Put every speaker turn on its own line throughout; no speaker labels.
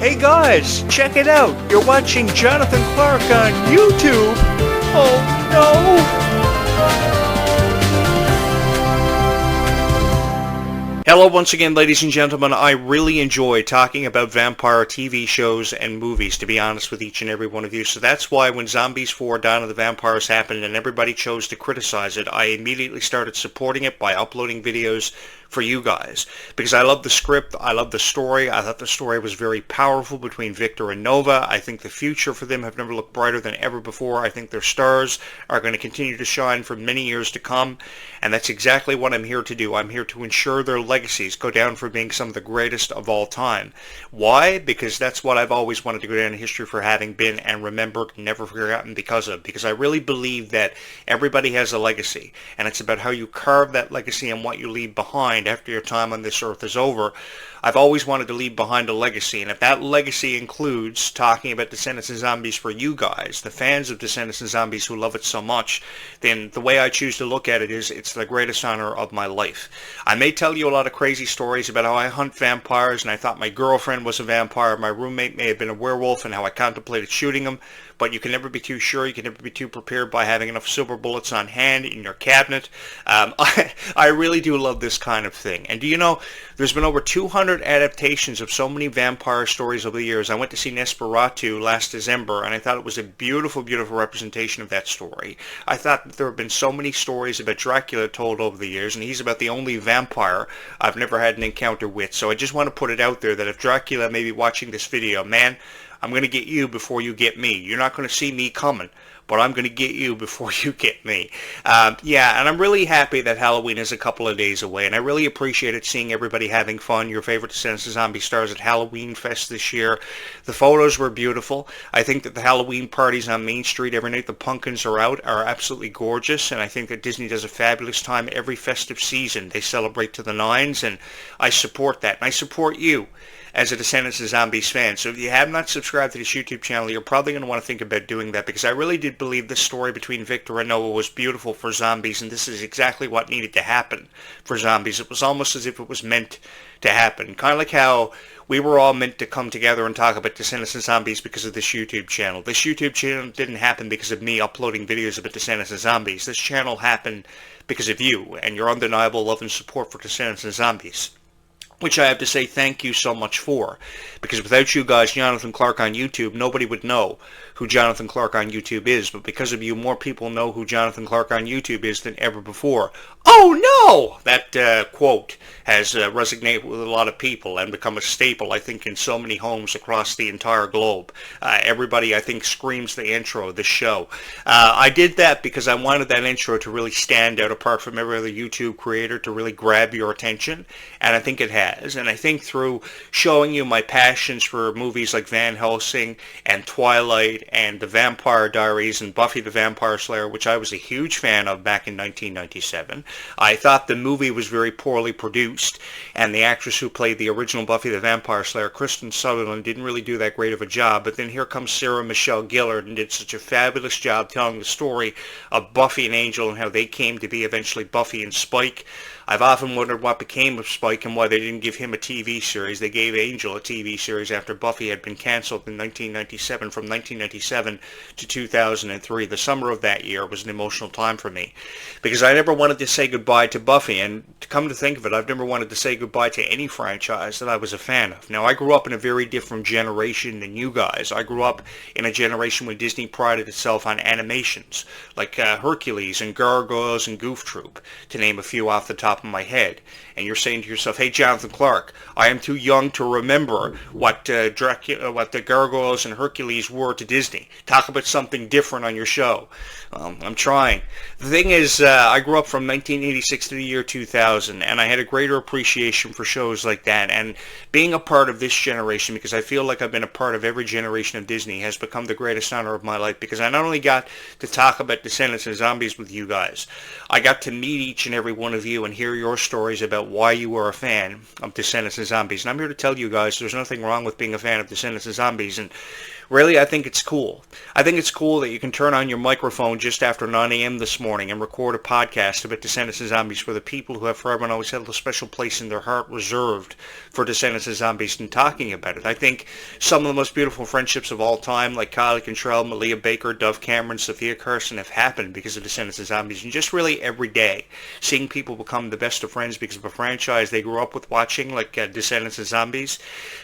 Hey guys, check it out. You're watching Jonathan Clarke on YouTube. Oh no! Hello once again, ladies and gentlemen. I really enjoy talking about vampire TV shows and movies, to be honest with each and every one of you. So that's why when Zombies 4 Dawn of the Vampires happened and everybody chose to criticize it, I immediately started supporting it by uploading videos for you guys. Because I love the script, I love the story, I thought the story was very powerful between Victor and Nova. I think the future for them have never looked brighter than ever before. I think their stars are going to continue to shine for many years to come, and that's exactly what I'm here to do. I'm here to ensure their legacies go down for being some of the greatest of all time. Why? Because that's what I've always wanted to go down in history for having been and remembered and never forgotten because of. Because I really believe that everybody has a legacy, and it's about how you carve that legacy and what you leave behind after your time on this earth is over. I've always wanted to leave behind a legacy, and if that legacy includes talking about Descendants and Zombies for you guys, the fans of Descendants and Zombies who love it so much, then the way I choose to look at it is it's the greatest honor of my life. I may tell you a lot of crazy stories about how I hunt vampires, and I thought my girlfriend was a vampire, my roommate may have been a werewolf, and how I contemplated shooting him, but you can never be too sure, you can never be too prepared by having enough silver bullets on hand in your cabinet. I really do love this kind of thing. And do you know, there's been over 200 adaptations of so many vampire stories over the years. I went to see Nosferatu last December, and I thought it was a beautiful, beautiful representation of that story. I thought that there have been so many stories about Dracula told over the years, and he's about the only vampire I've never had an encounter with. So I just want to put it out there that if Dracula may be watching this video, man, I'm going to get you before you get me. You're not going to see me coming, but I'm going to get you before you get me. Yeah, and I'm really happy that Halloween is a couple of days away, and I really appreciated seeing everybody having fun. Your favorite Descendants of Zombie stars at Halloween Fest this year. The photos were beautiful. I think that the Halloween parties on Main Street every night the pumpkins are out are absolutely gorgeous, and I think that Disney does a fabulous time every festive season. They celebrate to the nines, and I support that, and I support you as a Descendants of Zombies fan. So if you have not subscribed to this YouTube channel, you're probably going to want to think about doing that, because I really did believe this story between Victor and Noah was beautiful for zombies, and this is exactly what needed to happen for zombies. It was almost as if it was meant to happen. Kind of like how we were all meant to come together and talk about Descendants of Zombies because of this YouTube channel. This YouTube channel didn't happen because of me uploading videos about Descendants of Zombies. This channel happened because of you and your undeniable love and support for Descendants of Zombies, which I have to say thank you so much for, because without you guys, Jonathan Clarke on YouTube, nobody would know who Jonathan Clarke on YouTube is, but because of you, more people know who Jonathan Clarke on YouTube is than ever before. Oh no! That quote has resonated with a lot of people and become a staple, I think, in so many homes across the entire globe. Everybody, I think, screams the intro of this show. I did that because I wanted that intro to really stand out apart from every other YouTube creator, to really grab your attention, and I think it has. And I think through showing you my passions for movies like Van Helsing and Twilight and The Vampire Diaries and Buffy the Vampire Slayer, which I was a huge fan of back in 1997, I thought the movie was very poorly produced, and the actress who played the original Buffy the Vampire Slayer, Kristen Sutherland, didn't really do that great of a job. But then here comes Sarah Michelle Gellar and did such a fabulous job telling the story of Buffy and Angel and how they came to be eventually Buffy and Spike. I've often wondered what became of Spike and why they didn't give him a TV series. They gave Angel a TV series after Buffy had been canceled in 1997. From 1997 to 2003, the summer of that year was an emotional time for me, because I never wanted to say goodbye to Buffy, and to come to think of it, I've never wanted to say goodbye to any franchise that I was a fan of. Now, I grew up in a very different generation than you guys. I grew up in a generation when Disney prided itself on animations, like Hercules and Gargoyles and Goof Troop, to name a few off the top of my head. And you're saying to yourself, hey, Jonathan Clarke, I am too young to remember what what the Gargoyles and Hercules were to Disney. Talk about something different on your show. I'm trying. The thing is, I grew up from 1986 to the year 2000, and I had a greater appreciation for shows like that. And being a part of this generation, because I feel like I've been a part of every generation of Disney, has become the greatest honor of my life, because I not only got to talk about Descendants and Zombies with you guys, I got to meet each and every one of you and hear your stories about why you were a fan of Descendants and Zombies. And I'm here to tell you guys there's nothing wrong with being a fan of Descendants and Zombies. And Really, I think it's cool. I think it's cool that you can turn on your microphone just after 9 a.m. this morning and record a podcast about Descendants and Zombies for the people who have forever and always held a special place in their heart reserved for Descendants and Zombies and talking about it. I think some of the most beautiful friendships of all time, like Kylie Cantrell, Malia Baker, Dove Cameron, Sophia Carson, have happened because of Descendants and Zombies. And just really every day, seeing people become the best of friends because of a franchise they grew up with watching, like Descendants and Zombies,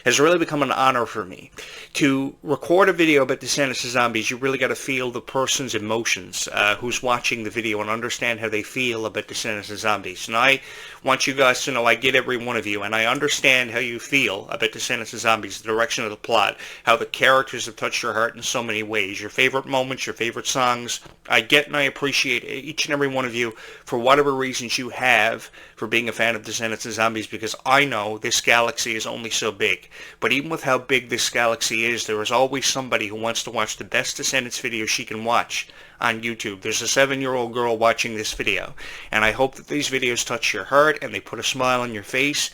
has really become an honor for me. To record a video about Descendants and Zombies, you really got to feel the person's emotions who's watching the video and understand how they feel about Descendants and Zombies. And I want you guys to know I get every one of you, and I understand how you feel about Descendants and Zombies, the direction of the plot, how the characters have touched your heart in so many ways, your favorite moments, your favorite songs. I get and I appreciate each and every one of you for whatever reasons you have for being a fan of Descendants and Zombies, because I know this galaxy is only so big. But even with how big this galaxy is, there is always somebody who wants to watch the best Descendants video she can watch on YouTube. There's a 7-year-old girl watching this video, and I hope that these videos touch your heart and they put a smile on your face,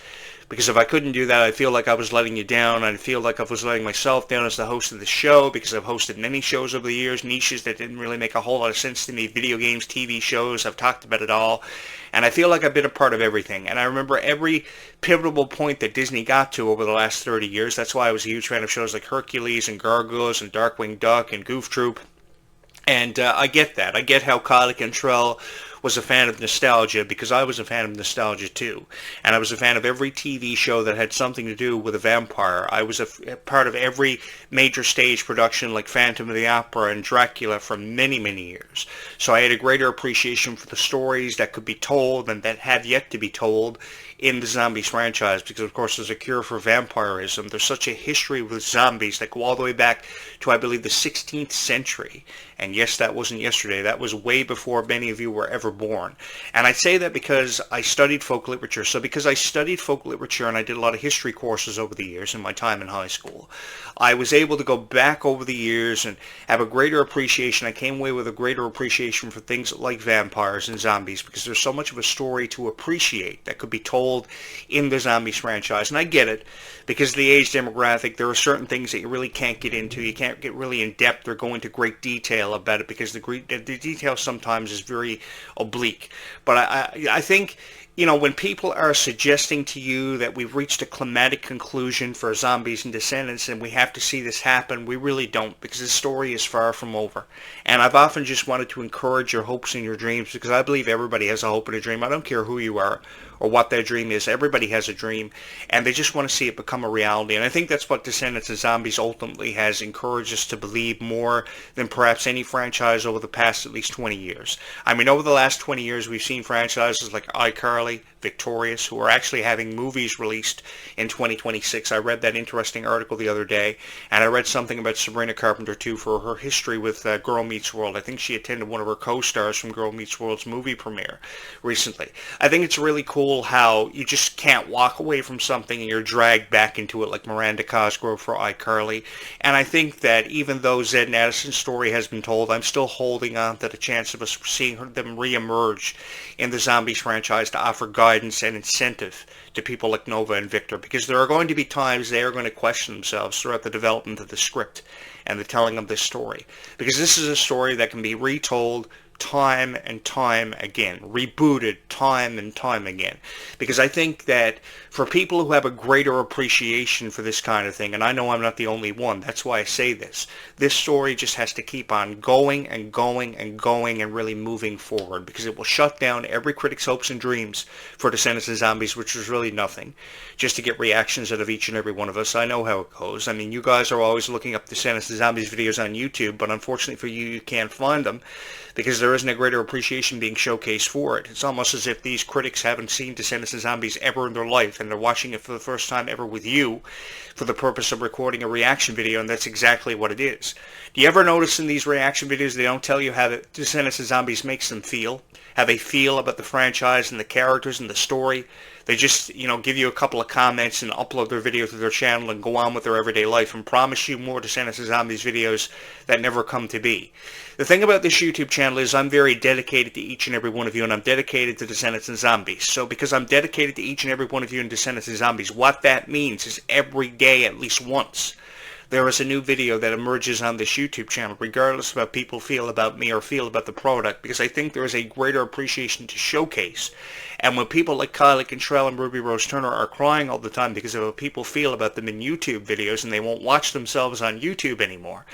because if I couldn't do that, I feel like I was letting you down. I feel like I was letting myself down as the host of the show, because I've hosted many shows over the years, niches that didn't really make a whole lot of sense to me, video games, TV shows, I've talked about it all, and I feel like I've been a part of everything. And I remember every pivotal point that Disney got to over the last 30 years. That's why I was a huge fan of shows like Hercules and Gargoyles and Darkwing Duck and Goof Troop. And I get that. I get how Kylie Cantrell was a fan of nostalgia, because I was a fan of nostalgia too. And I was a fan of every TV show that had something to do with a vampire. I was a part of every major stage production like Phantom of the Opera and Dracula for many, many years. So I had a greater appreciation for the stories that could be told and that have yet to be told in the Zombies franchise, because of course there's a cure for vampirism. There's such a history with zombies that go all the way back to, I believe, the 16th century. And yes, that wasn't yesterday. That was way before many of you were ever born. And I say that because I studied folk literature. So because I studied folk literature and I did a lot of history courses over the years in my time in high school, I was able to go back over the years and have a greater appreciation. I came away with a greater appreciation for things like vampires and zombies, because there's so much of a story to appreciate that could be told in the Zombies franchise. And I get it, because of the age demographic, there are certain things that you really can't get into. You can't get really in depth or go into great detail about it, because the detail sometimes is very oblique. But I think, you know, when people are suggesting to you that we've reached a climatic conclusion for Zombies and Descendants and we have to see this happen, we really don't, because this story is far from over. And I've often just wanted to encourage your hopes and your dreams, because I believe everybody has a hope and a dream. I don't care who you are or what their dream is. Everybody has a dream, and they just want to see it become a reality. And I think that's what Descendants and Zombies ultimately has encouraged us to believe more than perhaps any franchise over the past at least 20 years. I mean, over the last 20 years, we've seen franchises like iCarly, Victorious, who are actually having movies released in 2026. I read that interesting article the other day, and I read something about Sabrina Carpenter too, for her history with Girl Meets World. I think she attended one of her co-stars from Girl Meets World's movie premiere recently. I think it's really cool how you just can't walk away from something and you're dragged back into it, like Miranda Cosgrove for iCarly. And I think that even though Zed and Addison's story has been told, I'm still holding on to the chance of us seeing them re-emerge in the Zombies franchise to offer guidance and incentive to people like Nova and Victor, because there are going to be times they are going to question themselves throughout the development of the script and the telling of this story, because this is a story that can be retold time and time again, rebooted time and time again. Because I think that for people who have a greater appreciation for this kind of thing, and I know I'm not the only one, that's why I say this story just has to keep on going and going and going and really moving forward, because it will shut down every critic's hopes and dreams for Descendants and Zombies, which was really nothing, just to get reactions out of each and every one of us. I know how it goes. I mean, you guys are always looking up Descendants and Zombies videos on YouTube, but unfortunately for you, you can't find them, because there isn't a greater appreciation being showcased for it. It's almost as if these critics haven't seen Descendants and Zombies ever in their life, and they're watching it for the first time ever with you for the purpose of recording a reaction video, and that's exactly what it is. Do you ever notice in these reaction videos they don't tell you how the Descendants and Zombies makes them feel? How they feel about the franchise and the characters and the story? They just, give you a couple of comments and upload their video to their channel and go on with their everyday life and promise you more Descendants and Zombies videos that never come to be. The thing about this YouTube channel is I'm very dedicated to each and every one of you, and I'm dedicated to Descendants and Zombies. So because I'm dedicated to each and every one of you in Descendants and Zombies, what that means is every day at least once, there is a new video that emerges on this YouTube channel, regardless of how people feel about me or feel about the product, because I think there is a greater appreciation to showcase. And when people like Kylie Cantrell and Ruby Rose Turner are crying all the time because of how people feel about them in YouTube videos and they won't watch themselves on YouTube anymore,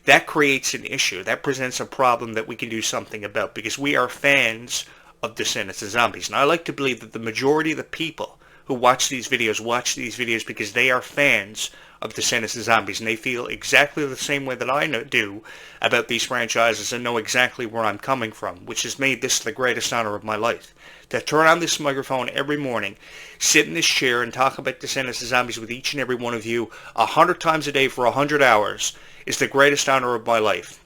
that creates an issue. That presents a problem that we can do something about, because we are fans of Descendants of Zombies. And I like to believe that the majority of the people who watch these videos because they are fans of Descendants of Zombies, and they feel exactly the same way that I do about these franchises and know exactly where I'm coming from, which has made this the greatest honor of my life. To turn on this microphone every morning, sit in this chair and talk about Descendants of Zombies with each and every one of you 100 times a day for 100 hours is the greatest honor of my life.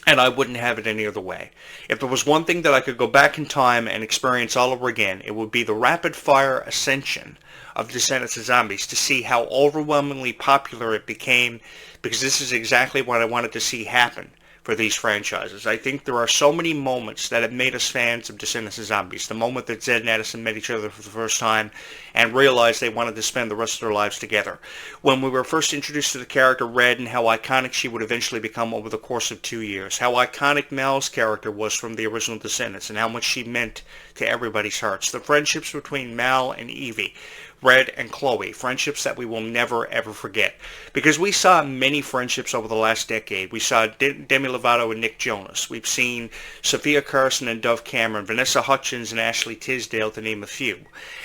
And I wouldn't have it any other way. If there was one thing that I could go back in time and experience all over again, it would be the rapid-fire ascension of Descendants of Zombies, to see how overwhelmingly popular it became, because this is exactly what I wanted to see happen for these franchises. I think there are so many moments that have made us fans of Descendants of Zombies. The moment that Zed and Addison met each other for the first time and realized they wanted to spend the rest of their lives together. When we were first introduced to the character Red and how iconic she would eventually become over the course of 2 years. How iconic Mal's character was from the original Descendants and how much she meant to everybody's hearts. The friendships between Mal and Evie, Red and Chloe, friendships that we will never ever forget. Because we saw many friendships over the last decade. We saw Demi Lovato and Nick Jonas. We've seen Sophia Carson and Dove Cameron, Vanessa Hudgens and Ashley Tisdale, to name a few.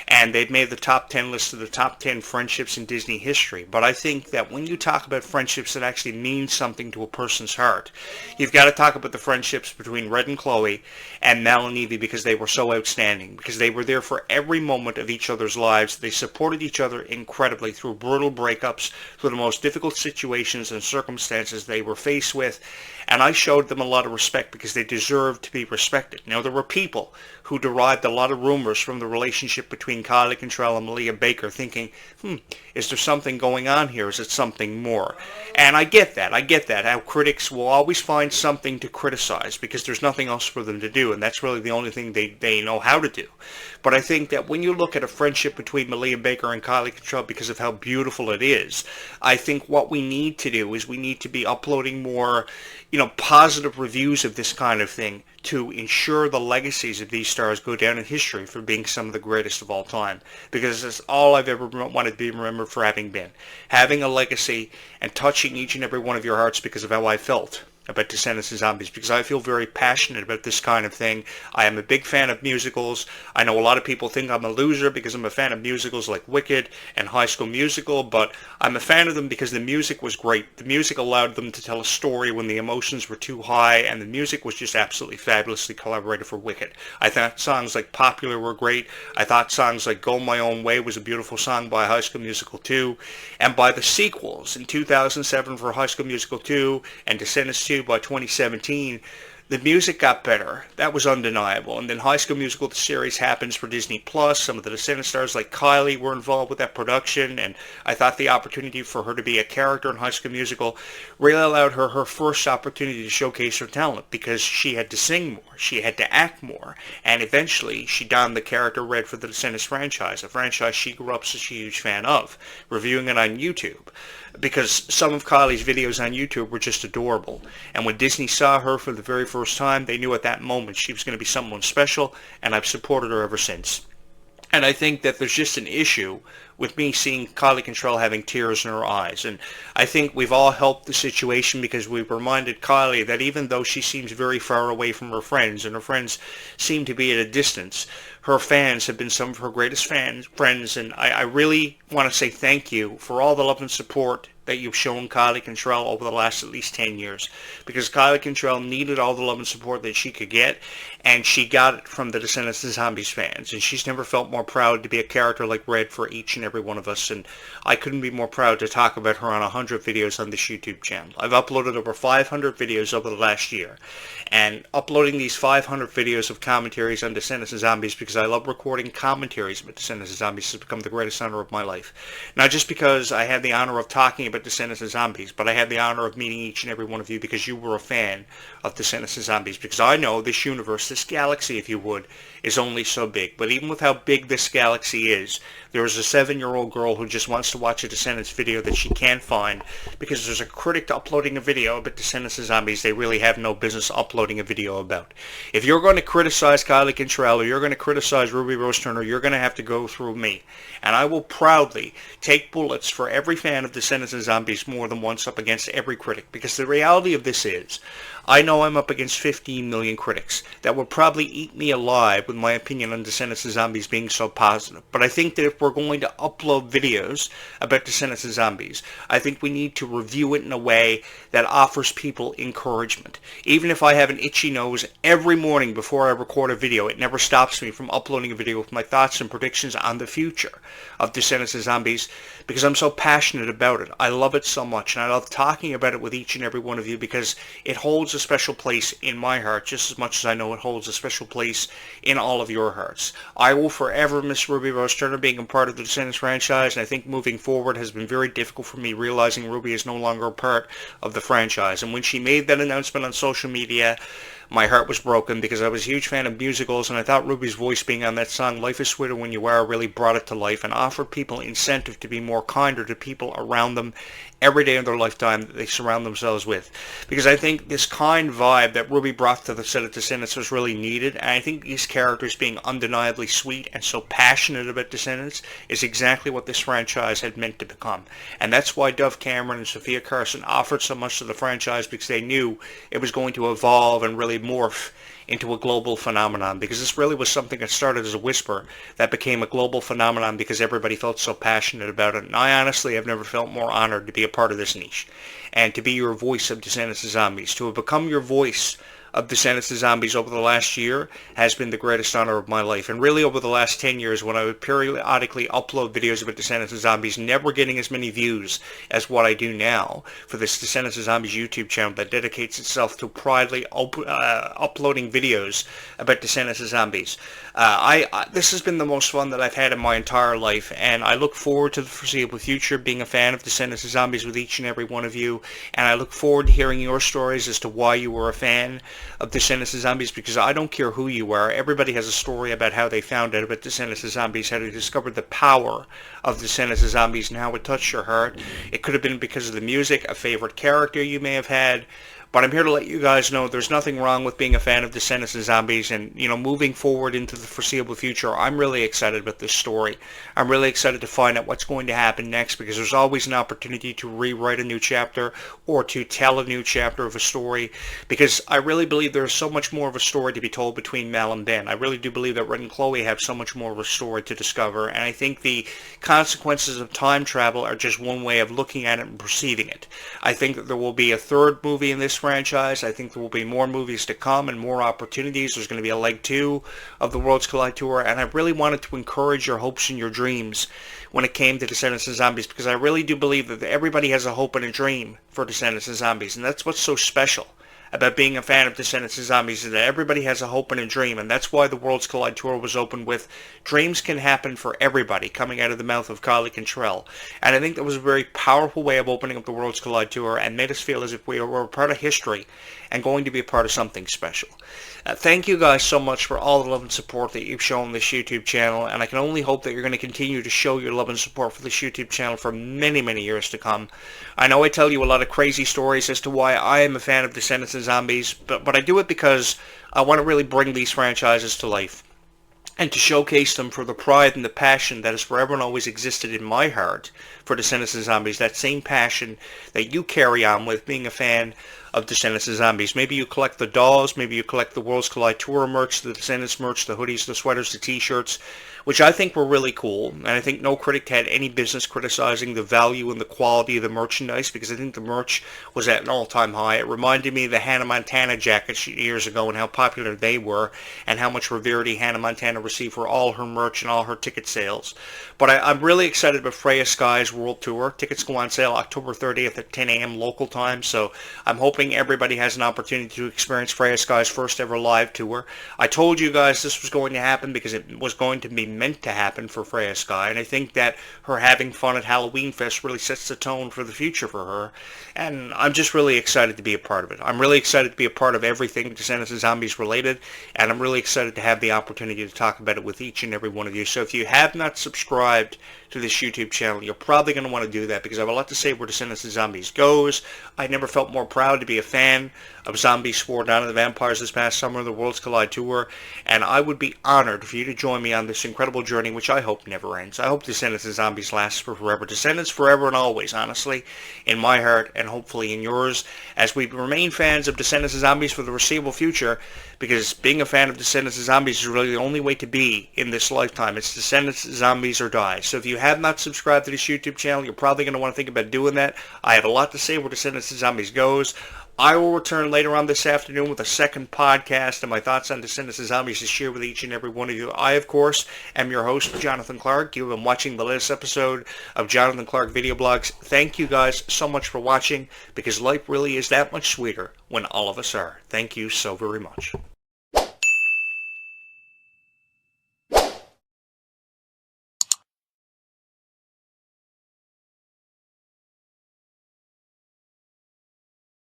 And they've made the top 10 list of the top 10 friendships in Disney history. But I think that when you talk about friendships that actually mean something to a person's heart, you've got to talk about the friendships between Red and Chloe and Mal and Evie, because they were so outstanding. Because they were there for every moment of each other's lives. They supported each other incredibly through brutal breakups, through the most difficult situations and circumstances they were faced with. And I showed them a lot of respect because they deserved to be respected. Now, there were people who derived a lot of rumors from the relationship between Kylie Cantrell and Malia Baker, thinking, is there something going on here? Is it something more? And I get that. How critics will always find something to criticize because there's nothing else for them to do, and that's really the only thing they know how to do. But I think that when you look at a friendship between Malia Baker and Kylie Cantrell, because of how beautiful it is, I think what we need to do is we need to be uploading more, positive reviews of this kind of thing to ensure the legacies of these stars go down in history for being some of the greatest of all time. Because that's all I've ever wanted to be remembered for having been. Having a legacy and touching each and every one of your hearts because of how I felt about Descendants of Zombies, because I feel very passionate about this kind of thing. I am a big fan of musicals. I know a lot of people think I'm a loser because I'm a fan of musicals like Wicked and High School Musical, but I'm a fan of them because the music was great. The music allowed them to tell a story when the emotions were too high, and the music was just absolutely fabulously collaborated for Wicked. I thought songs like Popular were great. I thought songs like Go My Own Way was a beautiful song by High School Musical 2, and by the sequels in 2007 for High School Musical 2 and Descendants 2 by 2017, the music got better. That was undeniable. And then High School Musical, the series, happens for Disney Plus. Some of the Descendants stars like Kylie were involved with that production, and I thought the opportunity for her to be a character in High School Musical really allowed her her first opportunity to showcase her talent, because she had to sing more, she had to act more, and eventually she donned the character Red for the Descendants franchise, a franchise she grew up such a huge fan of, reviewing it on YouTube. Because some of Kylie's videos on YouTube were just adorable. And when Disney saw her for the very first time, they knew at that moment she was going to be someone special, and I've supported her ever since. And I think that there's just an issue with me seeing Kylie Cantrell having tears in her eyes. And I think we've all helped the situation because we've reminded Kylie that even though she seems very far away from her friends, and her friends seem to be at a distance, her fans have been some of her greatest friends. And I really want to say thank you for all the love and support that you've shown Kylie Cantrell over the last at least 10 years. Because Kylie Cantrell needed all the love and support that she could get, and she got it from the Descendants of Zombies fans. And she's never felt more proud to be a character like Red for each and every one of us. And I couldn't be more proud to talk about her on 100 videos on this YouTube channel. I've uploaded over 500 videos over the last year. And uploading these 500 videos of commentaries on Descendants of Zombies, because I love recording commentaries about Descendants of Zombies, has become the greatest honor of my life. Not just because I had the honor of talking about Descendants of Zombies, but I had the honor of meeting each and every one of you because you were a fan of Descendants of Zombies. Because I know this universe, this galaxy, if you would, is only so big. But even with how big this galaxy is, there is a 7 11-year-old girl who just wants to watch a Descendants video that she can't find because there's a critic uploading a video about Descendants of Zombies they really have no business uploading a video about. If you're going to criticize Kylie Cantrell or you're going to criticize Ruby Rose Turner, you're going to have to go through me. And I will proudly take bullets for every fan of Descendants of Zombies more than once up against every critic. Because the reality of this is, I know I'm up against 15 million critics that would probably eat me alive with my opinion on Descendants of Zombies being so positive. But I think that if we're going to upload videos about Descendants of Zombies, I think we need to review it in a way that offers people encouragement. Even if I have an itchy nose every morning before I record a video, it never stops me from uploading a video with my thoughts and predictions on the future of Descendants of Zombies because I'm so passionate about it. I love it so much, and I love talking about it with each and every one of you because it holds a special place in my heart just as much as I know it holds a special place in all of your hearts. I will forever miss Ruby Rose Turner being a part of the Descendants franchise, and I think moving forward has been very difficult for me realizing Ruby is no longer a part of the franchise. And when she made that announcement on social media, my heart was broken because I was a huge fan of musicals, and I thought Ruby's voice being on that song, Life is Sweeter When You Are, really brought it to life and offered people incentive to be more kinder to people around them every day of their lifetime that they surround themselves with. Because I think this kind vibe that Ruby brought to the set of Descendants was really needed, and I think these characters being undeniably sweet and so passionate about Descendants is exactly what this franchise had meant to become. And that's why Dove Cameron and Sophia Carson offered so much to the franchise, because they knew it was going to evolve and really morph into a global phenomenon, because this really was something that started as a whisper that became a global phenomenon because everybody felt so passionate about it. And I honestly have never felt more honored to be a part of this niche and to be your voice of Descendants of Zombies. To have become your voice of Descendants of Zombies over the last year has been the greatest honor of my life. And really over the last 10 years, when I would periodically upload videos about Descendants of Zombies, never getting as many views as what I do now for this Descendants of Zombies YouTube channel that dedicates itself to proudly uploading videos about Descendants of Zombies. This has been the most fun that I've had in my entire life, and I look forward to the foreseeable future being a fan of Descendants of Zombies with each and every one of you, and I look forward to hearing your stories as to why you were a fan of Descendants of Zombies, because I don't care who you are. Everybody has a story about how they found out about Descendants of Zombies, how they discovered the power of Descendants of Zombies and how it touched your heart. It could have been because of the music, a favorite character you may have had, but I'm here to let you guys know there's nothing wrong with being a fan of Descendants of Zombies, and, you know, moving forward into the foreseeable future, I'm really excited about this story. I'm really excited to find out what's going to happen next, because there's always an opportunity to rewrite a new chapter or to tell a new chapter of a story, because I really believe there's so much more of a story to be told between Mal and Ben. I really do believe that Red and Chloe have so much more of a story to discover, and I think the consequences of time travel are just one way of looking at it and perceiving it. I think that there will be a third movie in this franchise. I think there will be more movies to come and more opportunities. There's going to be a leg 2 of the Worlds Collide Tour, and I really wanted to encourage your hopes and your dreams when it came to Descendants of Zombies, because I really do believe that everybody has a hope and a dream for Descendants of Zombies, and that's what's so special about being a fan of Descendants of Zombies, is that everybody has a hope and a dream, and that's why the Worlds Collide Tour was opened with dreams can happen for everybody, coming out of the mouth of Kylie Cantrell. And I think that was a very powerful way of opening up the Worlds Collide Tour and made us feel as if we were a part of history and going to be a part of something special. Thank you guys so much for all the love and support that you've shown this YouTube channel, and I can only hope that you're going to continue to show your love and support for this YouTube channel for many, many years to come. I know I tell you a lot of crazy stories as to why I am a fan of Descendants of Zombies, but I do it because I want to really bring these franchises to life and to showcase them for the pride and the passion that has forever and always existed in my heart for Descendants of Zombies, that same passion that you carry on with being a fan of Descendants of Zombies. Maybe you collect the dolls, maybe you collect the Worlds Collide Tour merch, the Descendants merch, the hoodies, the sweaters, the t-shirts, which I think were really cool, and I think no critic had any business criticizing the value and the quality of the merchandise, because I think the merch was at an all-time high. It reminded me of the Hannah Montana jackets years ago and how popular they were, and how much rarity Hannah Montana received for all her merch and all her ticket sales. But I'm really excited about Freya Sky's World Tour. Tickets go on sale October 30th at 10 a.m. local time, so I'm hoping everybody has an opportunity to experience Freya Sky's first ever live tour. I told you guys this was going to happen because it was going to be meant to happen for Freya Sky, and I think that her having fun at Halloween Fest really sets the tone for the future for her, and I'm just really excited to be a part of it. I'm really excited to be a part of everything Descendants and Zombies related, and I'm really excited to have the opportunity to talk about it with each and every one of you. So if you have not subscribed to this YouTube channel, you're probably going to want to do that because I have a lot to say where Descendants and Zombies goes. I never felt more proud to be a fan of Zombies 4 Dawn of the Vampires this past summer, the Worlds Collide Tour, and I would be honored for you to join me on this incredible journey, which I hope never ends. I hope Descendants and Zombies lasts for forever. Descendants forever and always, honestly, in my heart and hopefully in yours, as we remain fans of Descendants and Zombies for the foreseeable future, because being a fan of Descendants and Zombies is really the only way to be in this lifetime. It's Descendants, Zombies, or die. So if you have not subscribed to this YouTube channel, you're probably going to want to think about doing that. I have a lot to say where Descendants and Zombies goes. I will return later on this afternoon with a second podcast and my thoughts on Descendants and Zombies to share with each and every one of you. I, of course, am your host, Jonathan Clarke. You have been watching the latest episode of Jonathan Clarke Video Blogs. Thank you guys so much for watching, because life really is that much sweeter when all of us are. Thank you so very much.